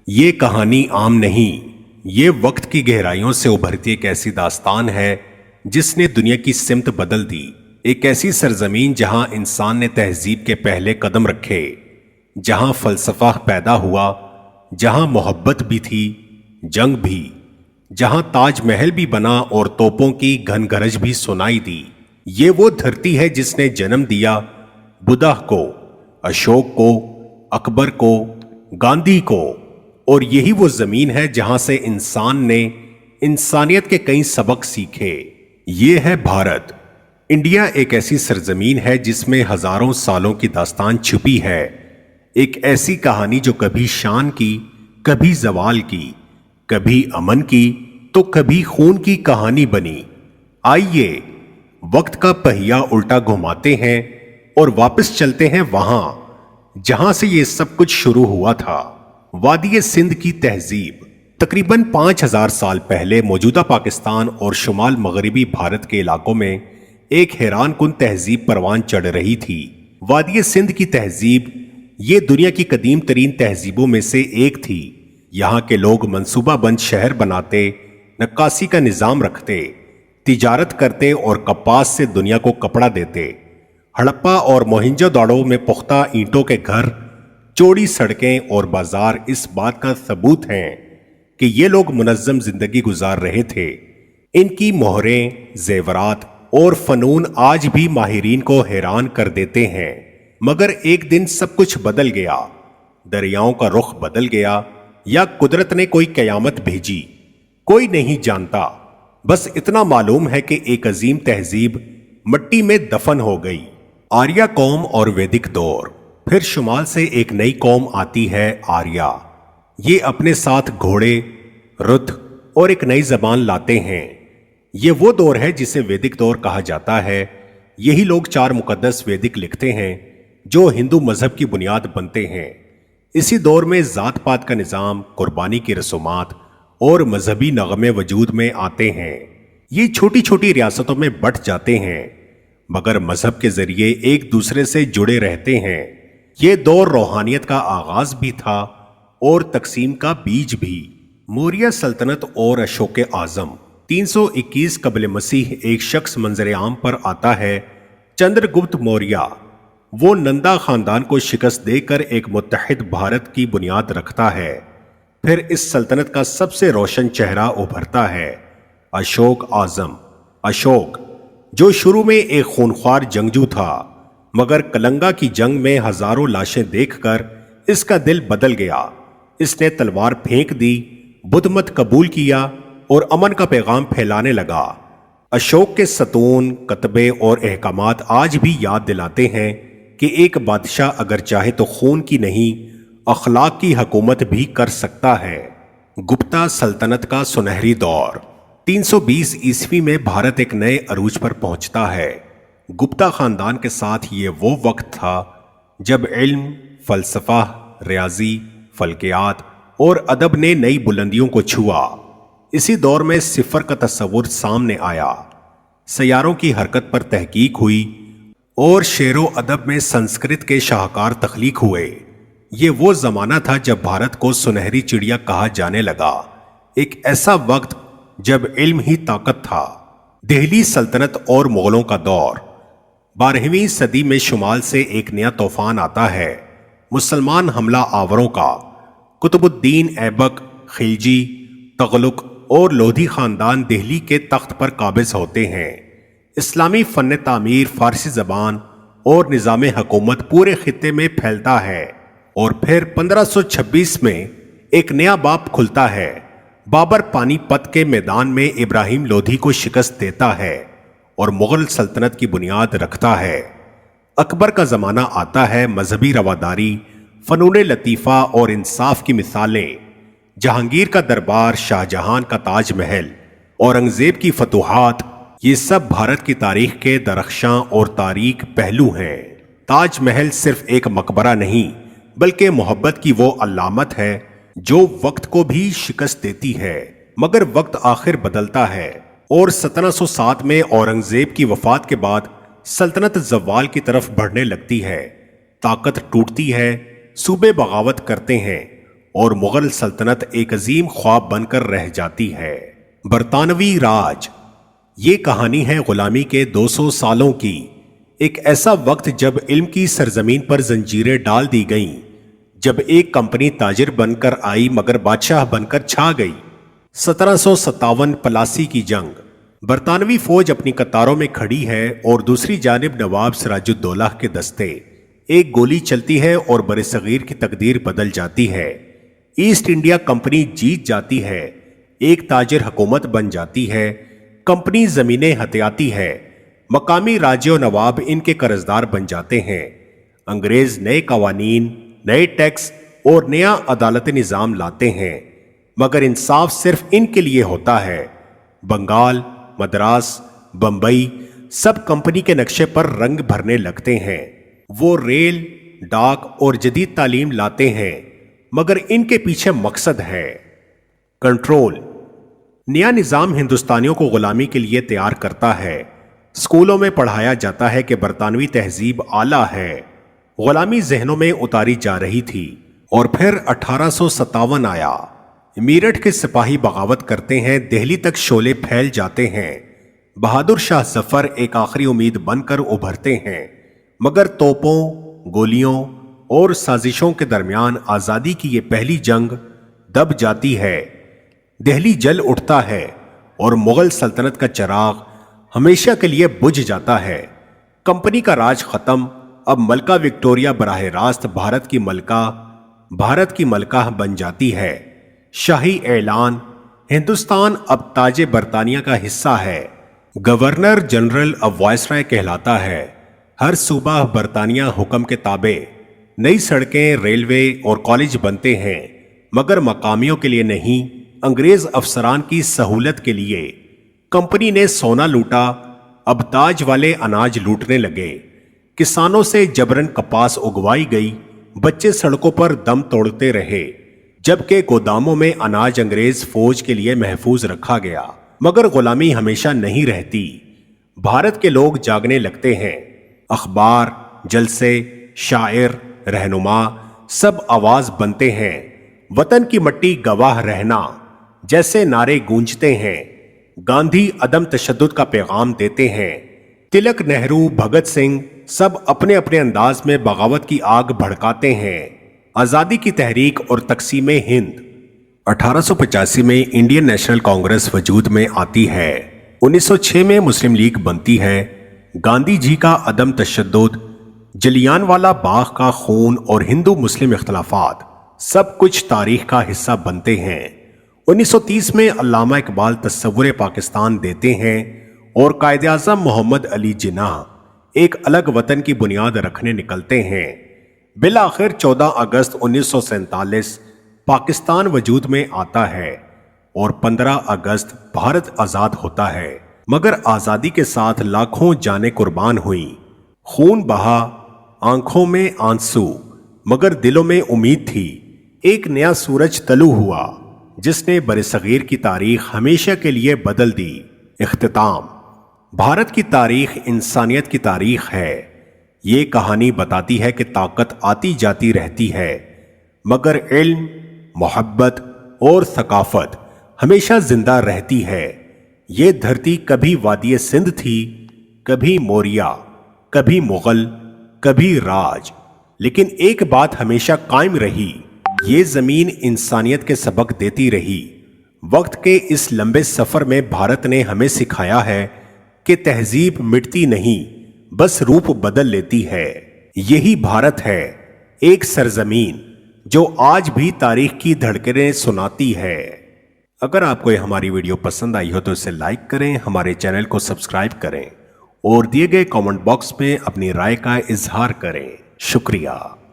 یہ کہانی عام نہیں، یہ وقت کی گہرائیوں سے ابھرتی ایک ایسی داستان ہے جس نے دنیا کی سمت بدل دی۔ ایک ایسی سرزمین جہاں انسان نے تہذیب کے پہلے قدم رکھے، جہاں فلسفہ پیدا ہوا، جہاں محبت بھی تھی، جنگ بھی، جہاں تاج محل بھی بنا اور توپوں کی گھن گرج بھی سنائی دی۔ یہ وہ دھرتی ہے جس نے جنم دیا بدھا کو، اشوک کو، اکبر کو، گاندھی کو، اور یہی وہ زمین ہے جہاں سے انسان نے انسانیت کے کئی سبق سیکھے۔ یہ ہے بھارت۔ انڈیا ایک ایسی سرزمین ہے جس میں ہزاروں سالوں کی داستان چھپی ہے، ایک ایسی کہانی جو کبھی شان کی، کبھی زوال کی، کبھی امن کی تو کبھی خون کی کہانی بنی۔ آئیے وقت کا پہیا الٹا گھماتے ہیں اور واپس چلتے ہیں وہاں جہاں سے یہ سب کچھ شروع ہوا تھا۔ وادی سندھ کی تہذیب تقریباً 5000 سال پہلے موجودہ پاکستان اور شمال مغربی بھارت کے علاقوں میں ایک حیران کن تہذیب پروان چڑھ رہی تھی۔ وادی سندھ کی تہذیب یہ دنیا کی قدیم ترین تہذیبوں میں سے ایک تھی۔ یہاں کے لوگ منصوبہ بند شہر بناتے، نکاسی کا نظام رکھتے، تجارت کرتے اور کپاس سے دنیا کو کپڑا دیتے۔ ہڑپا اور موہنجو داڑو میں پختہ اینٹوں کے گھر، چوڑی سڑکیں اور بازار اس بات کا ثبوت ہیں کہ یہ لوگ منظم زندگی گزار رہے تھے۔ ان کی مہریں، زیورات اور فنون آج بھی ماہرین کو حیران کر دیتے ہیں۔ مگر ایک دن سب کچھ بدل گیا، دریاؤں کا رخ بدل گیا، یا قدرت نے کوئی قیامت بھیجی، کوئی نہیں جانتا۔ بس اتنا معلوم ہے کہ ایک عظیم تہذیب مٹی میں دفن ہو گئی۔ آریہ قوم اور ویدک دور۔ پھر شمال سے ایک نئی قوم آتی ہے، آریہ۔ یہ اپنے ساتھ گھوڑے، رتھ اور ایک نئی زبان لاتے ہیں۔ یہ وہ دور ہے جسے ویدک دور کہا جاتا ہے۔ یہی لوگ 4 مقدس ویدک لکھتے ہیں جو ہندو مذہب کی بنیاد بنتے ہیں۔ اسی دور میں ذات پات کا نظام، قربانی کی رسومات اور مذہبی نغمے وجود میں آتے ہیں۔ یہ چھوٹی چھوٹی ریاستوں میں بٹ جاتے ہیں مگر مذہب کے ذریعے ایک دوسرے سے جڑے رہتے ہیں۔ یہ دور روحانیت کا آغاز بھی تھا اور تقسیم کا بیج بھی۔ موریہ سلطنت اور اشوک اعظم۔ 321 قبل مسیح ایک شخص منظر عام پر آتا ہے، چندر گپت موریہ۔ وہ نندا خاندان کو شکست دے کر ایک متحد بھارت کی بنیاد رکھتا ہے۔ پھر اس سلطنت کا سب سے روشن چہرہ ابھرتا ہے، اشوک اعظم۔ اشوک جو شروع میں ایک خونخوار جنگجو تھا، مگر کلنگا کی جنگ میں ہزاروں لاشیں دیکھ کر اس کا دل بدل گیا۔ اس نے تلوار پھینک دی، بدھ مت قبول کیا اور امن کا پیغام پھیلانے لگا۔ اشوک کے ستون، کتبے اور احکامات آج بھی یاد دلاتے ہیں کہ ایک بادشاہ اگر چاہے تو خون کی نہیں، اخلاق کی حکومت بھی کر سکتا ہے۔ گپتا سلطنت کا سنہری دور۔ 320 عیسوی میں بھارت ایک نئے عروج پر پہنچتا ہے۔ گپتا خاندان کے ساتھ یہ وہ وقت تھا جب علم، فلسفہ، ریاضی، فلکیات اور ادب نے نئی بلندیوں کو چھوا۔ اسی دور میں صفر کا تصور سامنے آیا، سیاروں کی حرکت پر تحقیق ہوئی اور شعر و ادب میں سنسکرت کے شاہکار تخلیق ہوئے۔ یہ وہ زمانہ تھا جب بھارت کو سنہری چڑیا کہا جانے لگا، ایک ایسا وقت جب علم ہی طاقت تھا۔ دہلی سلطنت اور مغلوں کا دور۔ 12ویں صدی میں شمال سے ایک نیا طوفان آتا ہے، مسلمان حملہ آوروں کا۔ قطب الدین ایبک، خلجی، تغلق اور لودھی خاندان دہلی کے تخت پر قابض ہوتے ہیں۔ اسلامی فن تعمیر، فارسی زبان اور نظام حکومت پورے خطے میں پھیلتا ہے۔ اور پھر 1526 میں ایک نیا باب کھلتا ہے۔ بابر پانی پت کے میدان میں ابراہیم لودھی کو شکست دیتا ہے اور مغل سلطنت کی بنیاد رکھتا ہے۔ اکبر کا زمانہ آتا ہے، مذہبی رواداری، فنون لطیفہ اور انصاف کی مثالیں۔ جہانگیر کا دربار، شاہ جہان کا تاج محل، اورنگزیب کی فتوحات، یہ سب بھارت کی تاریخ کے درخشاں اور تاریک پہلو ہیں۔ تاج محل صرف ایک مقبرہ نہیں بلکہ محبت کی وہ علامت ہے جو وقت کو بھی شکست دیتی ہے۔ مگر وقت آخر بدلتا ہے اور 1707 میں اورنگزیب کی وفات کے بعد سلطنت زوال کی طرف بڑھنے لگتی ہے۔ طاقت ٹوٹتی ہے، صوبے بغاوت کرتے ہیں اور مغل سلطنت ایک عظیم خواب بن کر رہ جاتی ہے۔ برطانوی راج، یہ کہانی ہے غلامی کے 200 سالوں کی۔ ایک ایسا وقت جب علم کی سرزمین پر زنجیریں ڈال دی گئیں، جب ایک کمپنی تاجر بن کر آئی مگر بادشاہ بن کر چھا گئی۔ 1757 پلاسی کی جنگ۔ برطانوی فوج اپنی قطاروں میں کھڑی ہے اور دوسری جانب نواب سراج الدولہ کے دستے۔ ایک گولی چلتی ہے اور برصغیر کی تقدیر بدل جاتی ہے۔ ایسٹ انڈیا کمپنی جیت جاتی ہے، ایک تاجر حکومت بن جاتی ہے، کمپنی زمینیں ہتھیاتی ہے، مقامی راجے و نواب ان کے قرضدار بن جاتے ہیں۔ انگریز نئے قوانین، نئے ٹیکس اور نیا عدالتی نظام لاتے ہیں، مگر انصاف صرف ان کے لیے ہوتا ہے۔ بنگال، مدراس، بمبئی سب کمپنی کے نقشے پر رنگ بھرنے لگتے ہیں۔ وہ ریل، ڈاک اور جدید تعلیم لاتے ہیں، مگر ان کے پیچھے مقصد ہے کنٹرول۔ نیا نظام ہندوستانیوں کو غلامی کے لیے تیار کرتا ہے۔ اسکولوں میں پڑھایا جاتا ہے کہ برطانوی تہذیب اعلیٰ ہے۔ غلامی ذہنوں میں اتاری جا رہی تھی، اور پھر 1857 آیا۔ میرٹھ کے سپاہی بغاوت کرتے ہیں، دہلی تک شعلے پھیل جاتے ہیں۔ بہادر شاہ ظفر ایک آخری امید بن کر ابھرتے ہیں، مگر توپوں، گولیوں اور سازشوں کے درمیان آزادی کی یہ پہلی جنگ دب جاتی ہے۔ دہلی جل اٹھتا ہے اور مغل سلطنت کا چراغ ہمیشہ کے لیے بجھ جاتا ہے۔ کمپنی کا راج ختم۔ اب ملکہ وکٹوریہ براہ راست بھارت کی ملکہ بن جاتی ہے۔ شاہی اعلان، ہندوستان اب تاج برطانیہ کا حصہ ہے۔ گورنر جنرل اب وائسرائے کہلاتا ہے۔ ہر صوبہ برطانیہ حکم کے تابع۔ نئی سڑکیں، ریلوے اور کالج بنتے ہیں، مگر مقامیوں کے لیے نہیں، انگریز افسران کی سہولت کے لیے۔ کمپنی نے سونا لوٹا، اب تاج والے اناج لوٹنے لگے۔ کسانوں سے جبرن کپاس اگوائی گئی، بچے سڑکوں پر دم توڑتے رہے، جبکہ گوداموں میں اناج انگریز فوج کے لیے محفوظ رکھا گیا۔ مگر غلامی ہمیشہ نہیں رہتی۔ بھارت کے لوگ جاگنے لگتے ہیں۔ اخبار، جلسے، شاعر، رہنما سب آواز بنتے ہیں۔ وطن کی مٹی گواہ رہنا جیسے نعرے گونجتے ہیں۔ گاندھی عدم تشدد کا پیغام دیتے ہیں۔ تلک، نہرو، بھگت سنگھ سب اپنے اپنے انداز میں بغاوت کی آگ بھڑکاتے ہیں۔ آزادی کی تحریک اور تقسیم ہند۔ 1885 میں انڈین نیشنل کانگریس وجود میں آتی ہے۔ 1906 میں مسلم لیگ بنتی ہے۔ گاندھی جی کا عدم تشدد، جلیان والا باغ کا خون اور ہندو مسلم اختلافات سب کچھ تاریخ کا حصہ بنتے ہیں۔ 1930 میں علامہ اقبال تصور پاکستان دیتے ہیں اور قائد اعظم محمد علی جناح ایک الگ وطن کی بنیاد رکھنے نکلتے ہیں۔ بالآخر 14 اگست 1947 پاکستان وجود میں آتا ہے اور 15 اگست بھارت آزاد ہوتا ہے۔ مگر آزادی کے ساتھ لاکھوں جانیں قربان ہوئیں، خون بہا، آنکھوں میں آنسو، مگر دلوں میں امید تھی۔ ایک نیا سورج طلوع ہوا جس نے برصغیر کی تاریخ ہمیشہ کے لیے بدل دی۔ اختتام۔ بھارت کی تاریخ انسانیت کی تاریخ ہے۔ یہ کہانی بتاتی ہے کہ طاقت آتی جاتی رہتی ہے، مگر علم، محبت اور ثقافت ہمیشہ زندہ رہتی ہے۔ یہ دھرتی کبھی وادی سندھ تھی، کبھی موریہ، کبھی مغل، کبھی راج، لیکن ایک بات ہمیشہ قائم رہی، یہ زمین انسانیت کے سبق دیتی رہی۔ وقت کے اس لمبے سفر میں بھارت نے ہمیں سکھایا ہے کہ تہذیب مٹتی نہیں، بس روپ بدل لیتی ہے۔ یہی بھارت ہے، ایک سرزمین جو آج بھی تاریخ کی دھڑکنیں سناتی ہے۔ اگر آپ کو یہ ہماری ویڈیو پسند آئی ہو تو اسے لائک کریں، ہمارے چینل کو سبسکرائب کریں اور دیے گئے کامنٹ باکس میں اپنی رائے کا اظہار کریں۔ شکریہ۔